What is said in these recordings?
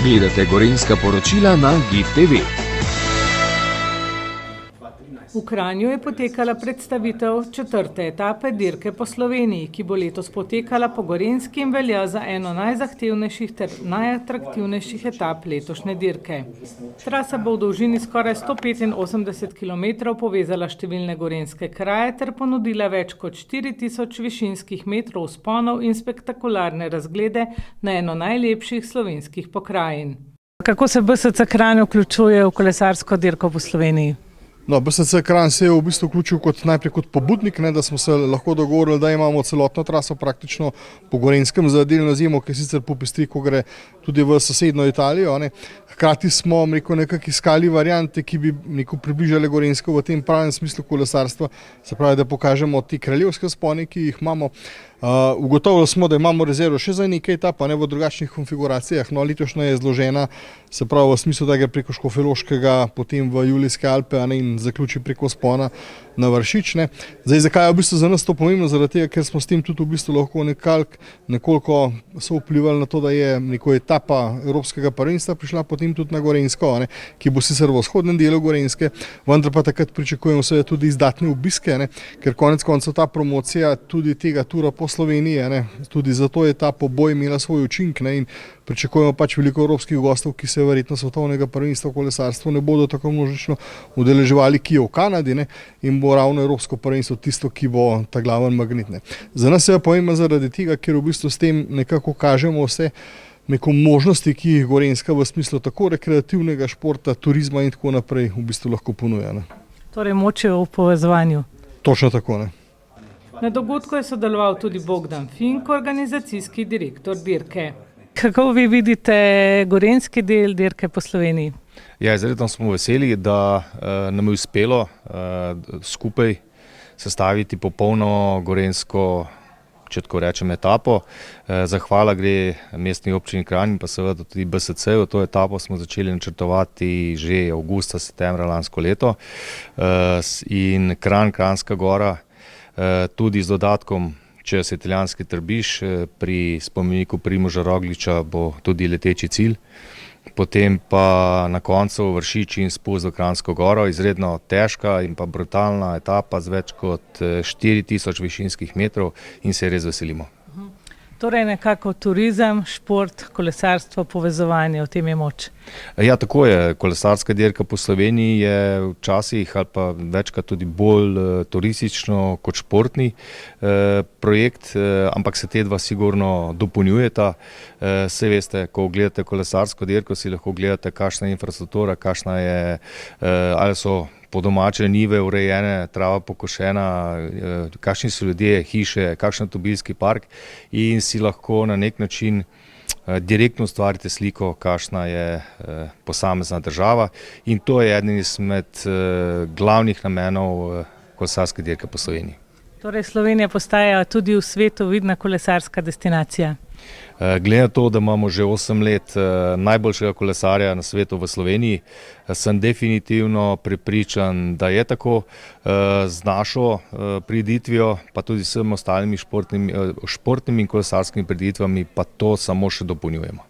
Gledate gorenjska poročila na GIF TV. V Kranju je potekala predstavitev 4. etape dirke po Sloveniji, ki bo letos potekala po Gorenjski in velja za eno najzahtevnejših ter najatraktivnejših etap letošnje dirke. Trasa bo v dolžini skoraj 185 km povezala številne gorenjske kraje ter ponudila več kot 4000 višinskih metrov vzponov in spektakularne razglede na eno najlepših slovenskih pokrajin. Kako se BSC Kranj vključuje v kolesarsko dirko po Sloveniji? No, BSC Kranj se je v bistvu vključil najprej kot pobudnik, da smo se lahko dogovorili, da imamo celotno traso praktično po Gorenjskem za delno zimo, ki sicer popestri, ko gre tudi v sosednjo Italijo. Hkrati smo nekako iskali variante, ki bi približali Gorenjsko v tem pravem smislu kolesarstva, se pravi, da pokažemo te kraljevske vzpone, ki jih imamo. Ugotovili smo, da imamo rezervo še za nekaj etap, v drugačnih konfiguracijah. Letošnja je zložena, se pravi v smislu, da gre preko Škofjeloškega, potem v Julijske Alpe in zaključi preko vzpona na Vršič. Zdaj, zakaj je v bistvu za nas to pomembno? Zaradi tega, ker smo s tem tudi v bistvu lahko nekoliko so vplivali na to, da je etapa Evropskega prvenstva prišla potem tudi na Gorenjsko, ki bo sicer v vzhodnem delu Gorenjske, vendar pa takrat pričakujemo seveda tudi izdatne obiske, ker konec koncev ta promocija tudi tega tura po Sloveniji, tudi zato je ta poboj imela svoj učink in pričakujemo veliko evropskih gostov, ki se verjetno svetovnega prvenstva v kolesarstvu ne bodo tako množično udeleževali, ki je v Kanadi, in bo ravno evropsko prvenstvo tisto, ki bo ta glaven magnet. Za nas je pomembno zaradi tega, ker v bistvu s tem nekako kažemo vse možnosti, ki jih Gorenjska v smislu tako rekreativnega športa, turizma in tako naprej v bistvu lahko ponuja. Torej moče v povezovanju. Točno tako, Na dogodku je sodeloval tudi Bogdan Fink, organizacijski direktor dirke. Kako vi vidite gorenjski del dirke po Sloveniji? Izredno smo veseli, da nam je uspelo skupaj sestaviti popolno gorenjsko, če tako rečem, etapo. Zahvala gre mestni občini Kranj in pa seveda tudi BSC-ju. To etapo smo začeli načrtovati že avgusta, septembra lansko leto. In Kranj, Kranjska gora, tudi z dodatkom čez Italijanski Trbiž pri spomeniku Primoža Rogliča bo tudi leteči cilj. Potem pa na koncu Vršič in spust v Kranjsko goro, izredno težka in pa brutalna etapa z več kot 4000 višinskih metrov in se res veselimo. Torej nekako turizem, šport, kolesarstvo, povezovanje, v tem je moč. Ja, tako je. Kolesarska dirka po Sloveniji je včasih ali pa večkrat tudi bolj turistično kot športni projekt, ampak se te dva sigurno dopolnjujeta. Saj veste, ko gledate kolesarsko dirko, si lahko gledate, kakšna je infrastruktura, kakšna je, ali so po domače njive urejene, trava pokošena, kakšni so ljudje, hiše, kakšen avtomobilski park in si lahko na nek način direktno ustvarite sliko, kakšna je posamezna država, in to je eden izmed glavnih namenov kolesarske dirke po Sloveniji. Torej Slovenija postaja tudi v svetu vidna kolesarska destinacija. Glede na to, da imamo že 8 let najboljšega kolesarja na svetu v Sloveniji, sem definitivno prepričan, da je tako. Z našo prireditvijo, pa tudi s vsemi ostalimi športnimi in kolesarskimi prireditvami, pa to samo še dopolnjujemo.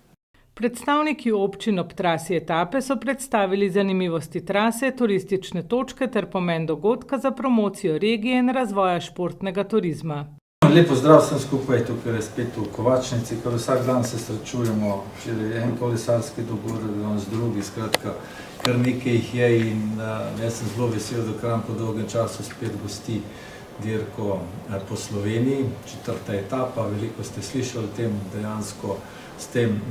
Predstavniki občin ob trasi etape so predstavili zanimivosti trase, turistične točke ter pomen dogodka za promocijo regije in razvoja športnega turizma. Lep pozdrav vsem skupaj, tukaj spet v Kovačnici, ker vsak dan se srečujemo, včeraj en kolesarski dogodek, danes drugi, skratka, kar nekaj jih je in jaz sem zelo vesel, da Kranj po dolgem času spet gosti dirko po Sloveniji, 4. etapa, veliko ste slišali o tem, dejansko s tem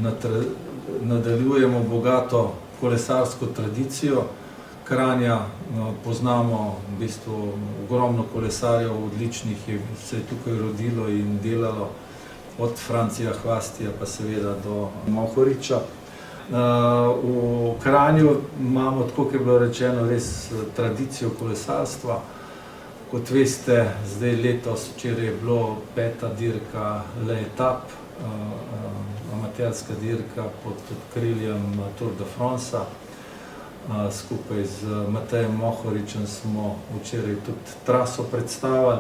nadaljujemo bogato kolesarsko tradicijo Kranja, poznamo v bistvu ogromno kolesarjev, odličnih se je tukaj rodilo in delalo, od Francija Hvastija pa seveda do Mohoriča. V Kranju imamo, tako kot je bilo rečeno, res tradicijo kolesarstva. Kot veste, zdaj letos, včeraj je bilo 5. dirka Le Etap, amaterska dirka pod okriljem Tour de France. Skupaj z Matejem Mohoričem smo včeraj tudi traso predstavili.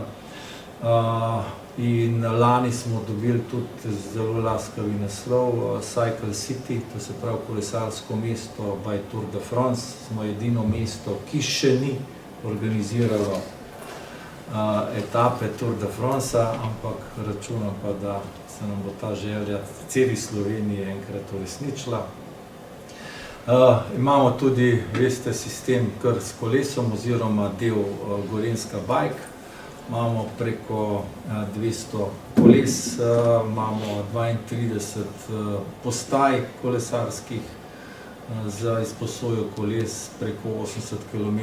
In lani smo dobili tudi zelo laskavi naslov Cycle City, to se pravi kolesarsko mesto by Tour de France. Smo edino mesto, ki še ni organiziralo etape Tour de France, ampak računam pa, da se nam bo ta želja celi Sloveniji enkrat uresničila. Imamo tudi, veste, sistem kar s kolesom oziroma del Gorenjska Bike. Imamo preko 200 koles, imamo 32 postaj kolesarskih za izposojo koles, preko 80 km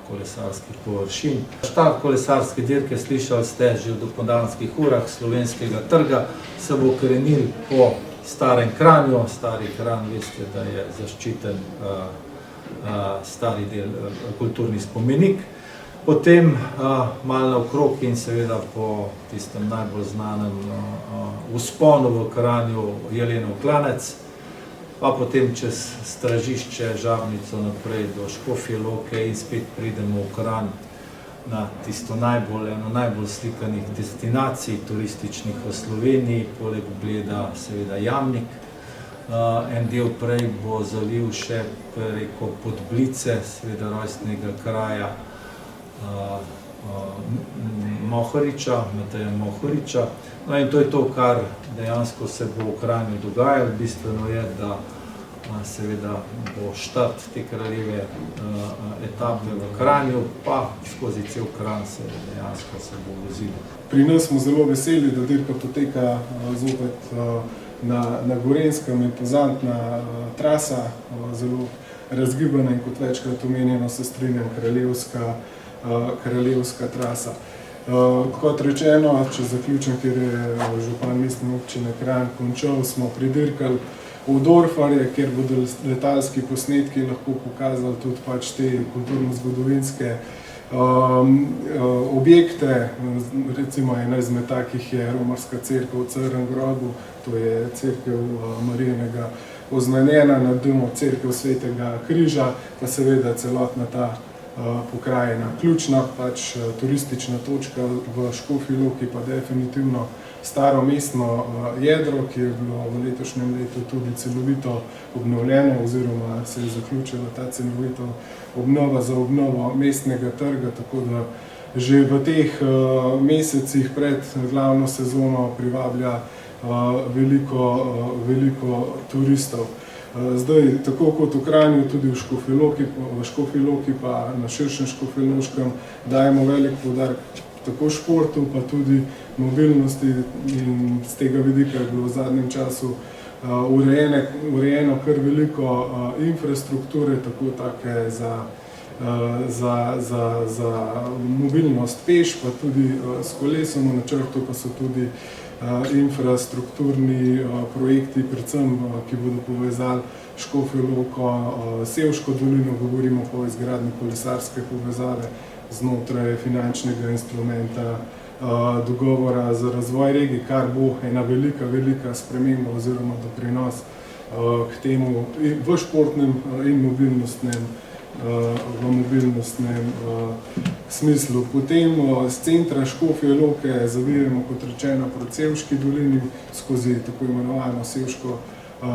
kolesarskih površin. Štart kolesarske dirke, slišali ste že v dopoldanskih urah Slovenskega trga, se bo krenil po Starem Kranju. Stari Kranj, veste, da je zaščiten stari del, kulturni spomenik. Potem malo naokrog in seveda po tistem najbolj znanem vzponu v Kranju Jelenov klanec, pa potem čez Stražišče, Žabnico naprej do Škofje Loke in spet pridemo v Kranj na tisto eno najbolj slikanih destinacij turističnih v Sloveniji, poleg Bleda seveda Jamnik. En del prej bo zaliv še preko Podblice, seveda rojstnega kraja Mohoriča, Mateja Mohoriča. No in to je to, kar dejansko se bo v Kranju dogajalo. Bistveno je, da seveda bo štart te kraljeve etape v Kranju, pa skozi cel Kranj se dejansko se bo vozilo. Pri nas smo zelo veseli, da dirka poteka zopet na Gorenjskem, impozantna trasa, zelo razgibana in kot večkrat omenjeno se strinjam, kraljevska trasa. Kot rečeno, če zaključim, kjer je župan mestne občine Kranj končal, smo pridirkali v Dorfarje, kjer bodo letalski posnetki lahko pokazali tudi pač te kulturno-zgodovinske objekte. Recimo ena izmed takih je romarska cerkev v Crnem grobu, to je cerkev Marijinega oznanjena, nad njim cerkev Svetega križa, pa seveda celotna ta pokrajina. Ključna pač turistična točka v Škofji Loki pa definitivno staro mestno jedro, ki je bilo v letošnjem letu tudi celovito obnovljeno oziroma se je zaključila ta celovita obnova za obnovo mestnega trga, tako da že v teh mesecih pred glavno sezono privablja veliko turistov. Zdaj, tako kot v Kranju, tudi v Škofji Loki pa na širšem Škofjeloškem dajemo velik poudarek tako športu, pa tudi mobilnosti in z tega vidika je bilo v zadnjem času urejeno kar veliko infrastrukture, tako take za mobilnost peš, pa tudi s kolesom. V načrtu pa so tudi infrastrukturni projekti, predvsem, ki bodo povezali Škofjo Loko, Sevško dolino, govorimo o izgradnji kolesarske povezave znotraj finančnega instrumenta dogovora za razvoj regij, kar bo ena velika sprememba oziroma doprinos k temu v športnem in mobilnostnem smislu. Potem z centra Škofje Loke zaviramo, kot rečeno, proti Sevški dolini skozi tako imenovano Sevško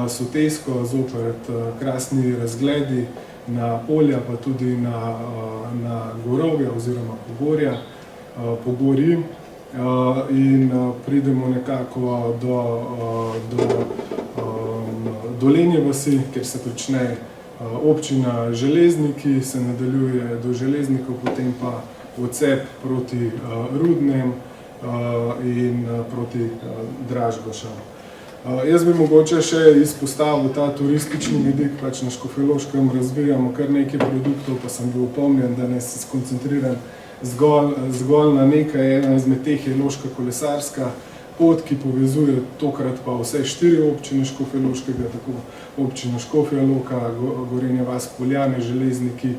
sotesko, zopet krasni razgledi na polja, pa tudi na gorovja oziroma pogorji in pridemo nekako do Dolenje vasi, kjer se prične občina Železniki, se nadaljuje do Železnikov, potem pa odcep proti Rudnem in proti Dražgošam. Jaz bi mogoče še izpostavil ta turistični vidik, pač na Škofjeloškem razvijamo kar nekaj produktov, pa sem bil opomnjen, da ne se skoncentriram zgolj na nekaj. Ena izmed teh je Loška kolesarska pot, ki povezuje tokrat pa vse 4 občine Škofjeloškega, tako občina Škofja Loka, Gorenja vas, Poljane, Železniki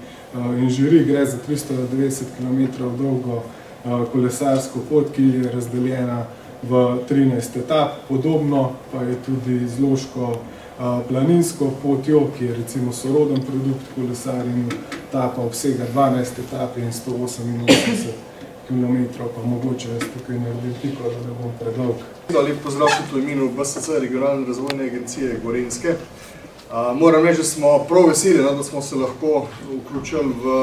in Žiri. Gre za 390 km dolgo kolesarsko pot, ki je razdeljena v 13 etap. Podobno pa je tudi z Loško planinsko potjo, ki je recimo soroden produkt kolesarjenju. Ta pa obsega 12 etap in 188 kilometrov, pa mogoče jaz tukaj naredim piko, da ne bom predolg. Lep pozdrav tudi v imenu BSC, Regionalne razvojne agencije Gorenjske. Moram reči, da smo prav veseli, da smo se lahko vključili v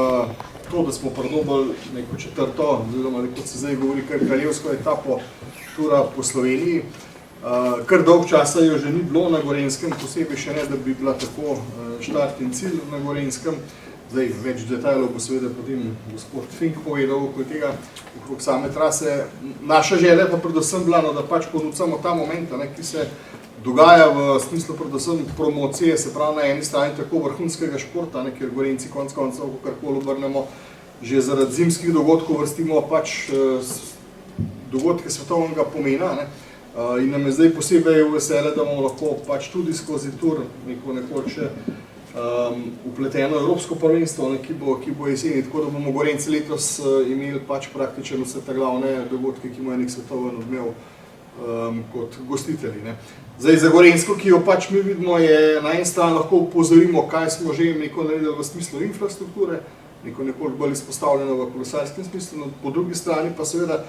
to, da smo pridobili neko četrto, oziroma kot se zdaj govori, kar kraljevsko etapo tura po Sloveniji. Kar dolg časa jo že ni bilo na Gorenjskem, posebej še ne, da bi bila tako štart in cilj na Gorenjskem. Zdaj, več detajlov bo seveda potem gospod Fink povedal okoli tega, okrog same trase. Naša želja pa predvsem bila, da pač ponudimo ta moment, ki se dogaja v smislu predvsem promocije, se pravi na eni strani tako vrhunskega športa, ker Gorenjci konec koncev, karkoli obrnemo, že zaradi zimskih dogodkov vrstimo pač dogodke svetovnega pomena. In nam je zdaj posebej veselje, da bomo lahko pač tudi skozi tur nekoč upleteno evropsko prvenstvo, ki bo jeseni, tako da bomo Gorenjci letos imeli pač praktično vse te glavne dogodke, ki imajo nek svetoven odmev kot gostitelji. Zdaj, za Gorenjsko, ki jo pač mi vidimo, je na en stran lahko upozorimo, kaj smo že naredili v smislu infrastrukture, nekoliko bolj izpostavljeno v kolesarskem smislu, po drugi strani pa seveda,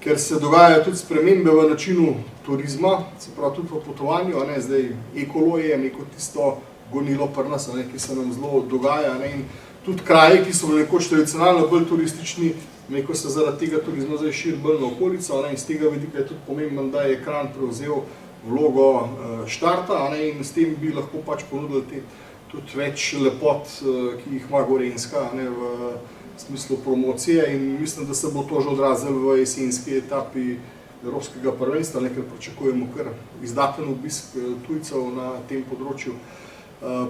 ker se dogajajo tudi spremembe v načinu turizma, se pravi tudi v potovanju, zdaj ekolo je neko tisto gonilo pri nas, ki se nam zelo dogaja, in tudi kraji, ki so nekoč tradicionalno bolj turistični, neko se zaradi tega turizma zdaj širi bolj na okolico, in z tega vidika je tudi pomembno, da je Kranj prevzel vlogo štarta, in s tem bi lahko pač ponudili tudi več lepot, ki jih ima Gorenjska v smislu promocije, in mislim, da se bo to že odrazilo v jesenski etapi evropskega prvenstva, ker pričakujemo kar izdaten obisk tujcev na tem področju.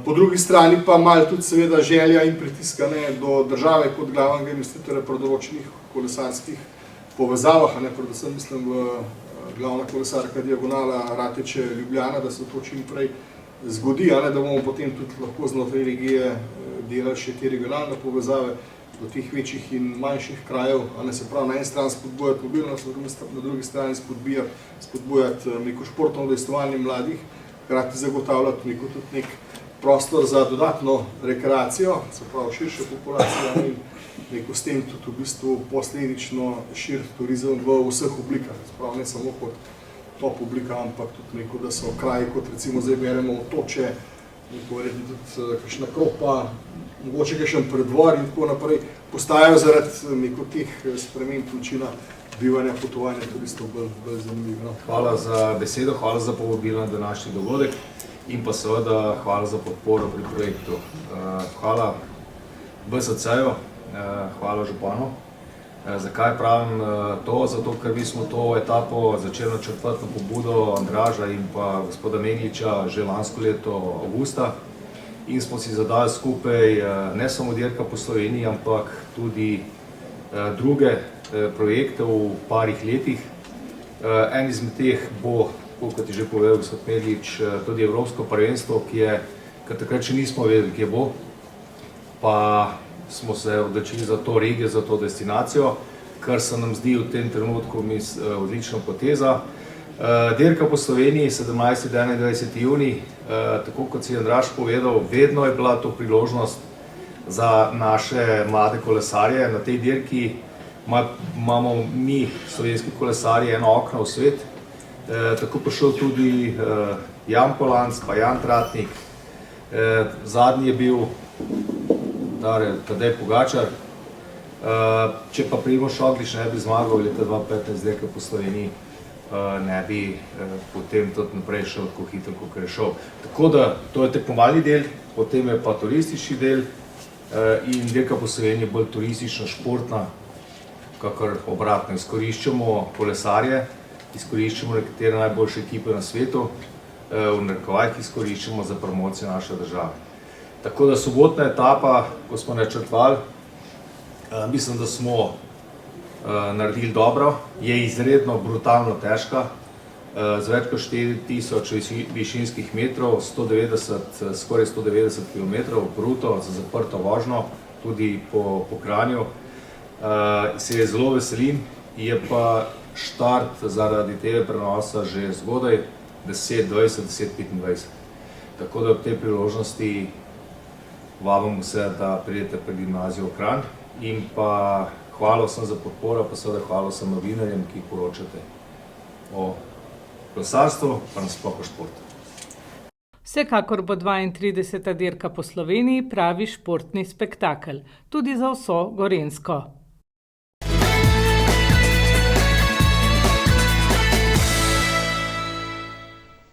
Po drugi strani pa malo tudi seveda želja in pritiska do države kot glavnega investitorja pri določenih kolesarskih povezavah, predvsem mislim v glavna kolesarka diagonala Rateče-Ljubljana, da se to čim prej zgodi, da bomo potem tudi lahko znotraj regije delali še te regionalne povezave do teh večjih in manjših krajev, se pravi na eni strani spodbujati mobilnost, na drugi strani spodbujati neko športno udejstvovanje mladih, hkrati zagotavljati tudi nek prostor za dodatno rekreacijo, se pravi širše populacije, in s tem tudi v bistvu posledično širiti turizem v vseh oblikah, se pravi ne samo kot top oblika, ampak tudi da so kraji, kot recimo zdaj beremo Otoče, tudi kakšna Kropa, mogoče kakšen Preddvor in tako naprej, postajajo zaradi teh sprememb načina bivanja, potovanja turistov bolj zanimivo. Hvala za besedo, hvala za povabilo na današnji dogodek in pa seveda hvala za podporo pri projektu. Hvala BSC-ju, hvala županu. Zakaj pravim to? Zato, ker mi smo to etapo začeli načrtovati na pobudo Andraža in pa gospoda Megliča že lansko leto avgusta in smo si zadali skupaj ne samo dirka po Sloveniji, ampak tudi druge projekte v parih letih. En izmed teh bo, kot je že povedal gospod Meglič, tudi evropsko prvenstvo, ker takrat še nismo vedeli, kje bo, pa smo se odločili za to regijo, za to destinacijo, kar se nam zdi v tem trenutku odlična poteza. Dirka po Sloveniji, 17. in 21. junij, tako kot si je Andraž povedal, vedno je bila to priložnost za naše mlade kolesarje. Na tej dirki imamo mi, slovenski kolesarji, eno okno v svet. Tako pa šel tudi Jan Polanc, pa Jan Tratnik. Zadnji je bil Tadej Pogačar. Če pa Primož Roglič ne bi zmagal leta 2015 dirke po Sloveniji, ne bi potem tudi naprej šel tako hitro, kot je šel. Tako da to je tekmovalni del, potem je pa turistični del in dirka po Sloveniji je bolj turistična, športna, kakor obratno. Izkoriščamo kolesarje, izkoriščamo nekatere najboljše ekipe na svetu, v narekovajih izkoriščamo za promocijo naše države. Tako da sobotna etapa, ko smo načrtovali, mislim, da smo naredili dobro, je izredno brutalno težka, z več kot 4000 višinskih metrov, skoraj 190 km bruto za zaprto vožnjo, tudi po Kranju. Se je zelo veselim, je pa štart zaradi tega prenosa že zgodaj 10:20, 10:25. Tako da ob tej priložnosti vabim vse, da pridete pred gimnazijo v Kranj in pa hvala vsem za podporo, pa seveda hvala vsem novinarjem, ki poročate o kolesarstvu, pa nasploh o športu. Vsekakor bo 32. dirka po Sloveniji pravi športni spektakel, tudi za vso Gorenjsko.